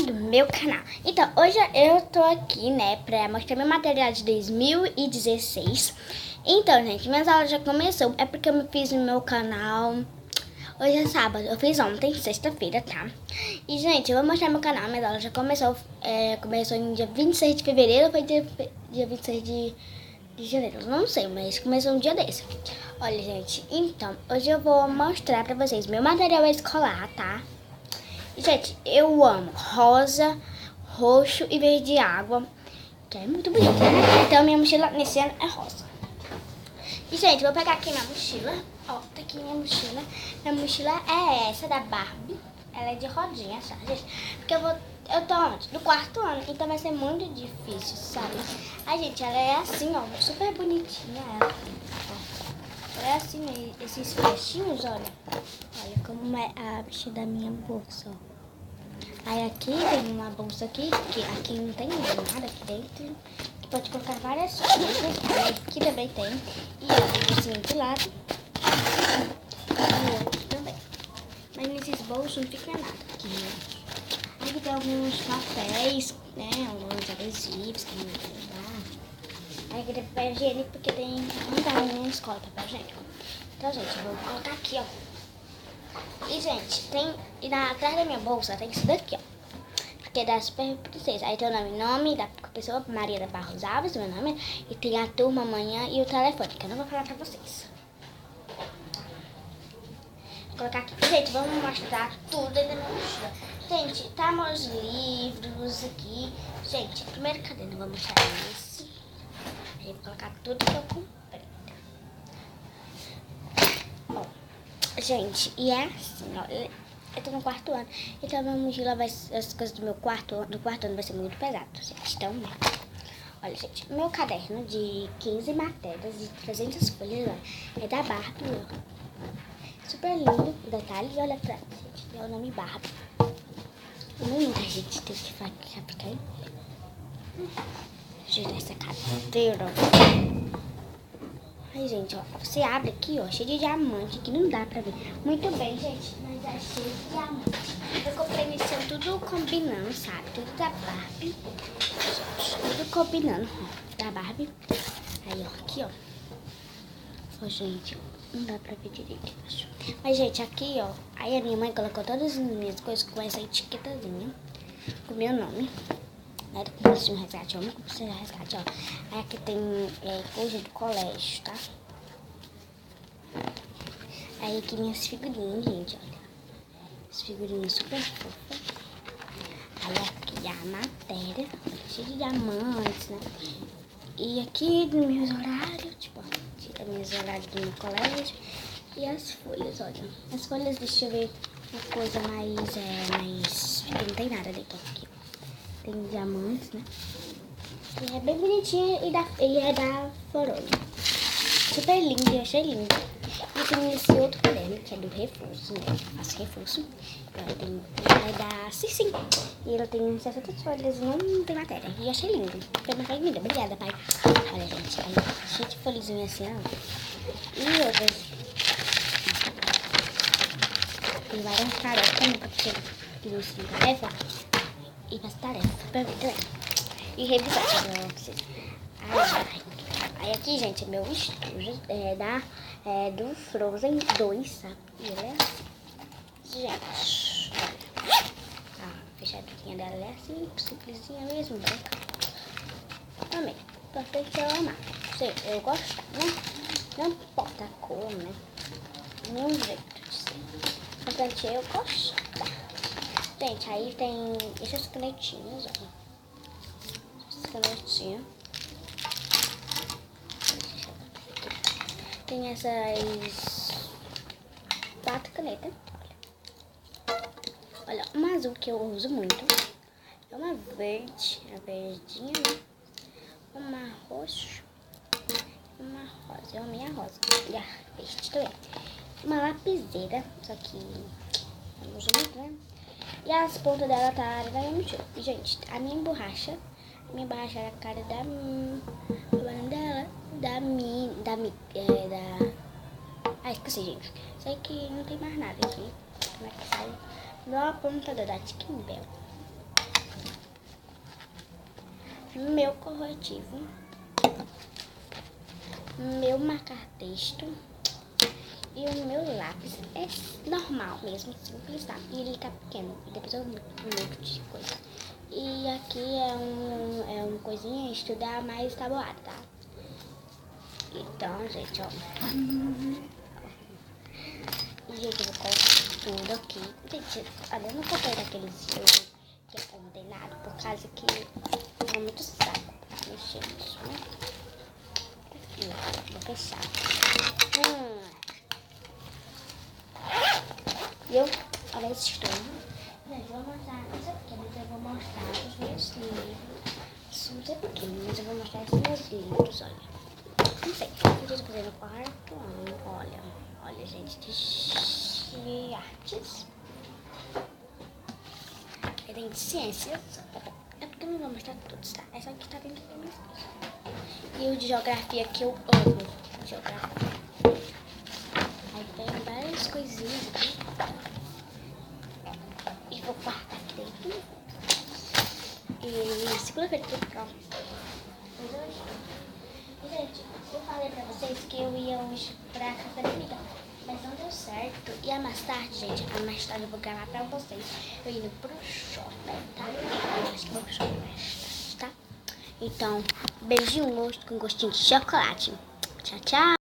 do meu canal. Então, hoje eu tô aqui, né, pra mostrar meu material de 2016. Então, gente, minhas aulas já começou. É porque eu fiz no meu canal. Hoje é sábado, eu fiz ontem, sexta-feira, tá? E, gente, eu vou mostrar meu canal. Minhas aulas já começou. Começou em dia 26 de fevereiro ou foi dia 26 de janeiro? Não sei, mas começou um dia desse. Olha, gente, então, hoje eu vou mostrar pra vocês meu material escolar, tá? Gente, eu amo rosa, roxo e verde água, que é muito bonito, né? Então, minha mochila nesse ano é rosa. E, gente, vou pegar aqui minha mochila. Ó, tá aqui minha mochila. Minha mochila é essa, da Barbie. Ela é de rodinha, sabe, gente? Porque eu tô onde? No quarto ano, então vai ser muito difícil, sabe? Ai, gente, ela é assim, ó, super bonitinha ela. Ó, ela é assim, esses flechinhos, olha. Olha como é a bicha da minha bolsa, ó. Aí aqui tem uma bolsa aqui, que aqui não tem nada aqui dentro, que pode colocar várias coisas. Aí aqui também tem. E a bolsinha de lado. E outro também. Mas nesses bolsos não fica nada aqui, gente. Aqui tem alguns papéis, né? Alguns adesivos que não tem lá. Aí aqui tem papel higiênico, porque tem muita na minha escola papel higiênico. Então, gente, eu vou colocar aqui, ó. E, gente, atrás da minha bolsa tem isso daqui, ó. Que é da Super Princesa. Aí tem o nome da pessoa, Maria da Barros Alves, meu nome. E tem a turma amanhã e o telefone, que eu não vou falar pra vocês. Vou colocar aqui. Gente, vamos mostrar tudo dentro da minha mochila. Gente, tá meus livros aqui. Gente, primeiro caderno, eu vou mostrar esse. Aí eu vou colocar tudo que eu comprei. Ó. Gente, e é assim, ó, eu tô no quarto ano, então minha mochila as coisas do quarto ano vai ser muito pesado, gente, então, né? Olha, gente, meu caderno de 15 matérias, de 300 folhas, ó, é da Barbie, ó. Super lindo, detalhes, olha pra gente, tem o nome Barbie. Muita gente tem que ficar em pé. Gira essa cadeira, Aí, gente, ó, você abre aqui, ó, cheio de diamante, que não dá pra ver. Muito bem, gente, mas é cheio de diamante. Eu comprei nesse ano tudo combinando, sabe? Tudo da Barbie. Tudo combinando, ó, da Barbie. Aí, ó, aqui, ó. Ó, gente, não dá pra ver direito, eu acho. Mas, gente, aqui, ó, aí a minha mãe colocou todas as minhas coisas com essa etiquetazinha, com o meu nome. Né, do cursinho resgate, ó, no cursinho resgate, ó. Aí aqui tem coisa do colégio, tá? Aí aqui minhas figurinhas, gente, olha. As figurinhas super fofas. Aí aqui a matéria, cheia de diamantes, né? E aqui dos meus horários, tipo, ó, meus horários do meu colégio. E as folhas, olha. As folhas, deixa eu ver uma coisa mais... Não tem nada dentro aqui, ó. Tem diamantes, né? E é bem bonitinha e é da Forone. Super lindo, eu achei lindo. E tem esse outro caderno, que é do reforço, né? Faço reforço. Vai dar sim. E ela tem 60 folhas e não tem matéria. E eu achei lindo. Foi uma coisa linda. Obrigada, pai. Olha, gente, aí, cheio de folhazinha assim, ó. E outras. Tem várias tarefas, né? Porque eu fiz tarefa. E faço tarefa pra mim também. E revisar. Aí aqui, gente, é meu estudo do Frozen 2, sabe? E ele é assim. Gente, a fechadinha dela é assim, simplesinha mesmo, branca. Também, importante eu amar. Sei, eu gostar, né? Não importa a cor, né? Nenhum jeito de ser. Importante eu gostar. Gente, aí tem essas canetinhas, ó. Essas canetinhas. Tem essas 4 canetas. Olha, uma azul que eu uso muito. É uma verde, a verdinha, né? Uma roxa. Uma rosa, é a minha rosa. E a verde também. Uma lapiseira, só que eu uso muito, né? E as pontas dela tá na minha mochila. E, gente, a minha borracha é a cara da... O nome dela? Ah, esqueci, gente. Sei que não tem mais nada aqui. Como é que sai? Não a ponta da Tinkerbell. meu corretivo, meu marca-texto e o meu lápis. É normal mesmo, simples, tá? E ele tá pequeno, e depois eu mudo de coisa. E aqui é um coisinha estudar mais tabuado, tá? Então, gente, ó. E, gente, eu vou colocar tudo aqui. Gente, olha, eu não comprei daqueles jogos que é condenado, por causa que é muito saco pra mexer nisso, né? Aqui, ó, vou fechar. Viu? Olha esse estouro. Gente, eu vou mostrar isso aqui, mas eu vou mostrar os meus livros. Não sei porquê, mas eu vou mostrar esses meus livros, olha. Não sei, eu tô fazendo no quarto ano, olha, gente, de artes. Aí tem de ciências, é porque eu não vou mostrar todos, tá? É só que tá dentro da minha coisa. E o de geografia, que eu amo, geografia. Aí tem várias coisinhas aqui. E vou guardar aqui dentro. E segunda-feira tudo pronto. Gente, eu falei pra vocês que eu ia hoje pra academia, mas não deu certo. E mais tarde, gente, mais tarde eu vou gravar pra vocês. Eu indo pro shopping, tá? Eu acho que vou pro shopping mais tarde, tá? Então, beijinho com gostinho de chocolate. Tchau, tchau.